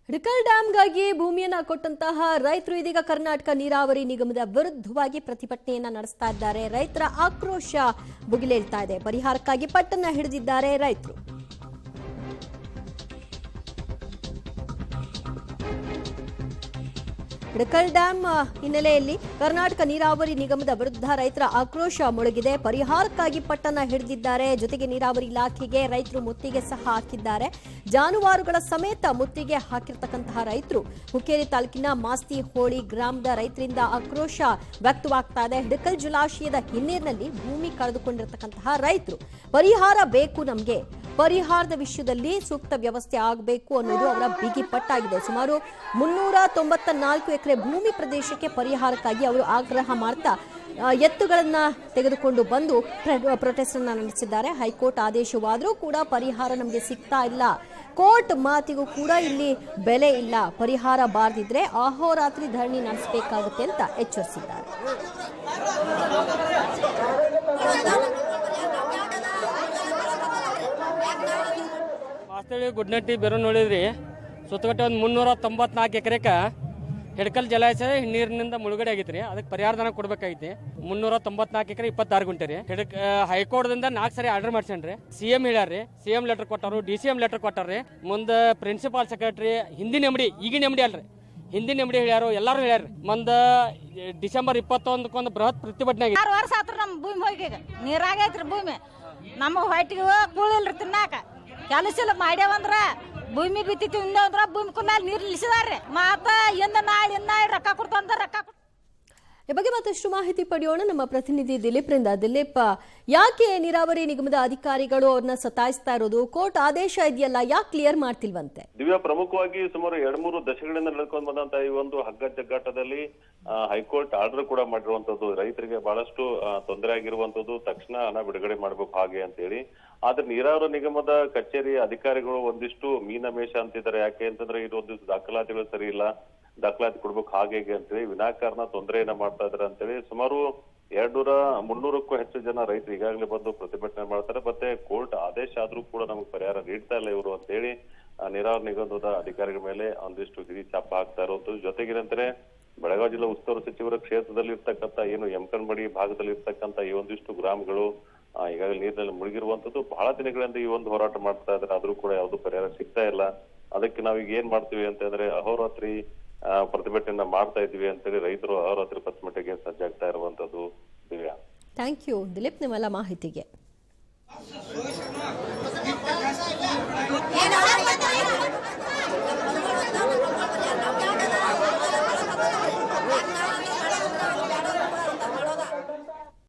ಹಿಡಕಲ್ ಡ್ಯಾಂಗಾಗಿ ಭೂಮಿಯನ್ನ ಕೊಟ್ಟಂತಹ ರೈತರು ಇದೀಗ ಕರ್ನಾಟಕ ನೀರಾವರಿ ನಿಗಮದ ವಿರುದ್ಧವಾಗಿ ಪ್ರತಿಭಟನೆಯನ್ನ ನಡೆಸ್ತಾ ಇದ್ದಾರೆ. ರೈತರ ಆಕ್ರೋಶ ಭುಗಿಲೇಳ್ತಾ ಇದೆ. ಪರಿಹಾರಕ್ಕಾಗಿ ಪಟ್ಟನ್ನ ಹಿಡಿದಿದ್ದಾರೆ ರೈತರು. ಹಿಡಕಲ್ ಡ್ಯಾಂ ಹಿನ್ನೆಲೆಯಲ್ಲಿ ಕರ್ನಾಟಕ ನೀರಾವರಿ ನಿಗಮದ ವಿರುದ್ಧ ರೈತರ ಆಕ್ರೋಶ ಮೊಳಗಿದೆ. ಪರಿಹಾರಕ್ಕಾಗಿ ಪಟ್ಟನ್ನ ಹಿಡಿದಿದ್ದಾರೆ. ಜೊತೆಗೆ ನೀರಾವರಿ ಇಲಾಖೆಗೆ ರೈತರು ಮುತ್ತಿಗೆ ಸಹ ಹಾಕಿದ್ದಾರೆ. ಜಾನುವಾರುಗಳ ಸಮೇತ ಮುತ್ತಿಗೆ ಹಾಕಿರ್ತಕ್ಕಂತಹ ರೈತರು ಹುಕ್ಕೇರಿ ತಾಲೂಕಿನ ಮಾಸ್ತಿ ಹೋಳಿ ಗ್ರಾಮದ ರೈತರಿಂದ ಆಕ್ರೋಶ ವ್ಯಕ್ತವಾಗ್ತಾ ಇದೆ. ಹಿಡಕಲ್ ಜಲಾಶಯದ ಹಿನ್ನೀರಿನಲ್ಲಿ ಭೂಮಿ ಕಳೆದುಕೊಂಡಿರ್ತಕ್ಕಂತಹ ರೈತರು ಪರಿಹಾರ ಬೇಕು, ನಮಗೆ ಪರಿಹಾರದ ವಿಷಯದಲ್ಲಿ ಸೂಕ್ತ ವ್ಯವಸ್ಥೆ ಆಗಬೇಕು ಅನ್ನೋದು ಅವರ ಬಿಗಿ ಪಟ್ಟಾಗಿದೆ. ಸುಮಾರು 394 ಎಕರೆ ಭೂಮಿ ಪ್ರದೇಶಕ್ಕೆ ಪರಿಹಾರಕ್ಕಾಗಿ ಅವರು ಆಗ್ರಹ ಮಾಡ್ತಾ ಎತ್ತುಗಳನ್ನ ತೆಗೆದುಕೊಂಡು ಬಂದು ಪ್ರೊಟೆಸ್ಟ್ ಅನ್ನ ನಡೆಸಿದ್ದಾರೆ. ಹೈಕೋರ್ಟ್ ಆದೇಶವಾದರೂ ಕೂಡ ಪರಿಹಾರ ನಮಗೆ ಸಿಗ್ತಾ ಇಲ್ಲ. ಕೋರ್ಟ್ ಮಾತಿಗೂ ಕೂಡ ಇಲ್ಲಿ ಬೆಲೆ ಇಲ್ಲ. ಪರಿಹಾರ ಬಾರದಿದ್ರೆ ಅಹೋರಾತ್ರಿ ಧರಣಿ ನಡೆಸಬೇಕಾಗುತ್ತೆ ಅಂತ ಎಚ್ಚರಿಸಿದ್ದಾರೆ. ಮಾಸ್ತಳಿ ಗುಡ್ನಟ್ಟಿ ಬೆರು ನೋಡಿದ್ರಿ ಸುತ್ತಗಟ್ಟೆ ಒಂದು 394 ಎಕರೆಗೆ ಹಿಡಕಲ್ ಜಲಾಶಯ ನೀರಿನಿಂದ ಮುಳುಗಡೆ ಆಗೈತ್ರಿ. ಅದಕ್ಕೆ ಪರಿಹಾರಧನ ಕೊಡ್ಬೇಕಾಗೈತಿ. 394 ಎಕರೆ 26 ಗುಂಟೆ ರೀ. ಹೈಕೋರ್ಟ್ದಿಂದ 4 ಸರಿ ಆರ್ಡರ್ ಮಾಡ್ಸೇನ್ರಿ. CM ಹೇಳ್ಯಾರ್ರಿ, CM ಲೆಟರ್ ಕೊಟ್ಟಾರು, DCM ಲೆಟರ್ ಕೊಟ್ಟಾರ್ರಿ. ಮುಂದೆ ಪ್ರಿನ್ಸಿಪಾಲ್ ಸೆಕ್ರೆಟರಿ ಹಿಂದಿನ ಎಮ್ಡಿ ಈಗಿನ ಎಮ್ಡಿ ಅಲ್ರಿ, ಹಿಂದಿನ ಎಮ್ಡಿ ಹೇಳ್ಯಾರು, ಎಲ್ಲಾರು ಹೇಳ್ಯಾರ್ರಿ. ಮುಂದೆ ಡಿಸೆಂಬರ್ 21 ಬೃಹತ್ ಪ್ರತಿಭಟನೆ 6 ವರ್ಷ ಆತ್ರ ನಮ್ಮ ಭೂಮಿ ಹೋಗಿ ನೀರಾಗೈತ್ರಿ. ಭೂಮಿ ನಮಗೆ ಹೊಟ್ಟಿಗೆ ಕೂಳಿಲ್ರಿ, ತಿನ್ನಾಕ ಕೆಲಸ ಇಲ್ಲ. ಮಾಡ್ಯಾವಂದ್ರ ಭೂಮಿ ಬಿತ್ತಿತ್ತು ಅಂದ್ರ ಭೂಮಿ ಕುಲ್ಲ ನೀರು ನಿಲ್ಲಿಸಿದಾರ್ರಿ. ಮಾತ ಎಂದ ನಾಳೆ ರೊಕ್ಕ ಕೊಡ್ತಂದ ರೊಕ್ಕ. ಈ ಬಗ್ಗೆ ಮತ್ತಷ್ಟು ಮಾಹಿತಿ ಪಡೆಯೋಣ ನಮ್ಮ ಪ್ರತಿನಿಧಿ ದಿಲೀಪ್ರಿಂದ. ದಿಲೀಪ್, ಯಾಕೆ ನೀರಾವರಿ ನಿಗಮದ ಅಧಿಕಾರಿಗಳು ಅವ್ರನ್ನ ಸತಾಯಿಸ್ತಾ ಇರೋದು? ಕೋರ್ಟ್ ಆದೇಶ ಇದೆಯಲ್ಲ, ಯಾಕೆ ಕ್ಲಿಯರ್ ಮಾಡ್ತಿಲ್ವಂತೆ? ದಿವ್ಯಾ, ಪ್ರಮುಖವಾಗಿ ಸುಮಾರು 2-3 ದಶಕಗಳಿಂದ ನಡ್ಕೊಂಡು ಬಂದಂತ ಈ ಒಂದು ಹಗ್ಗ ಜಗ್ಗಾಟದಲ್ಲಿ ಹೈಕೋರ್ಟ್ ಆರ್ಡರ್ ಕೂಡ ಮಾಡಿರುವಂತದ್ದು. ರೈತರಿಗೆ ಬಹಳಷ್ಟು ತೊಂದರೆ ಆಗಿರುವಂತದ್ದು, ತಕ್ಷಣ ಹಣ ಬಿಡುಗಡೆ ಮಾಡ್ಬೇಕು ಹಾಗೆ ಅಂತ ಹೇಳಿ. ಆದ್ರೆ ನೀರಾವರಿ ನಿಗಮದ ಕಚೇರಿ ಅಧಿಕಾರಿಗಳು ಒಂದಿಷ್ಟು ಮೀನಮೇಷ ಅಂತಿದ್ದಾರೆ. ಯಾಕೆ ಅಂತಂದ್ರೆ ಇದು ಒಂದಿಷ್ಟು ದಾಖಲಾತಿಗಳು ಸರಿ ಇಲ್ಲ, ದಾಖಲಾತಿ ಕೊಡ್ಬೇಕು ಹಾಗೆ ಅಂತೇಳಿ ವಿನಾಕಾರಣ ತೊಂದರೆಯನ್ನ ಮಾಡ್ತಾ ಇದಾರೆ ಅಂತೇಳಿ ಸುಮಾರು 200-300ಕ್ಕೂ ಹೆಚ್ಚು ಜನ ರೈತರು ಈಗಾಗಲೇ ಬಂದು ಪ್ರತಿಭಟನೆ ಮಾಡ್ತಾರೆ. ಮತ್ತೆ ಕೋರ್ಟ್ ಆದೇಶ ಆದ್ರೂ ಕೂಡ ನಮಗೆ ಪರಿಹಾರ ನೀಡ್ತಾ ಇಲ್ಲ ಇವರು ಅಂತ ಹೇಳಿ ನೀರಾವರಿ ನಿಗಮದ ಅಧಿಕಾರಿಗಳ ಮೇಲೆ ಒಂದಿಷ್ಟು ಹಿಡಿ ಚಾಪ ಹಾಕ್ತಾ ಇರೋದು. ಜೊತೆಗೇನಂದ್ರೆ ಬೆಳಗಾವಿ ಜಿಲ್ಲಾ ಉಸ್ತುವಾರಿ ಸಚಿವರ ಕ್ಷೇತ್ರದಲ್ಲಿ ಇರ್ತಕ್ಕಂಥ ಏನು ಯಮಕನಮಡಿ ಭಾಗದಲ್ಲಿ ಇರ್ತಕ್ಕಂಥ ಈ ಒಂದಿಷ್ಟು ಗ್ರಾಮಗಳು ಈಗಾಗಲೇ ನೀರಿನಲ್ಲಿ ಮುಳುಗಿರುವಂತದ್ದು. ಬಹಳ ದಿನಗಳಿಂದ ಈ ಒಂದು ಹೋರಾಟ ಮಾಡ್ತಾ ಇದ್ದಾರೆ, ಆದ್ರೂ ಕೂಡ ಯಾವ್ದು ಪರಿಹಾರ ಸಿಗ್ತಾ ಇಲ್ಲ. ಅದಕ್ಕೆ ನಾವೀಗ ಏನ್ ಮಾಡ್ತೀವಿ ಅಂತಂದ್ರೆ ಅಹೋರಾತ್ರಿ ಪ್ರತಿಭಟನೆಯನ್ನ ಮಾಡ್ತಾ ಇದ್ವಿ ಅಂತೇಳಿ ರೈತರು ಅಹೋರಾತ್ರಿ ಪ್ರತಿಭಟನೆಗೆ ಸಜ್ಜಾಗ್ತಾ ಇರುವಂತದ್ದು. ದಿವ್ಯಾ, ಥ್ಯಾಂಕ್ ಯು ದಿಲೀಪ್ ನಿಮ್ಮೆಲ್ಲ ಮಾಹಿತಿಗೆ.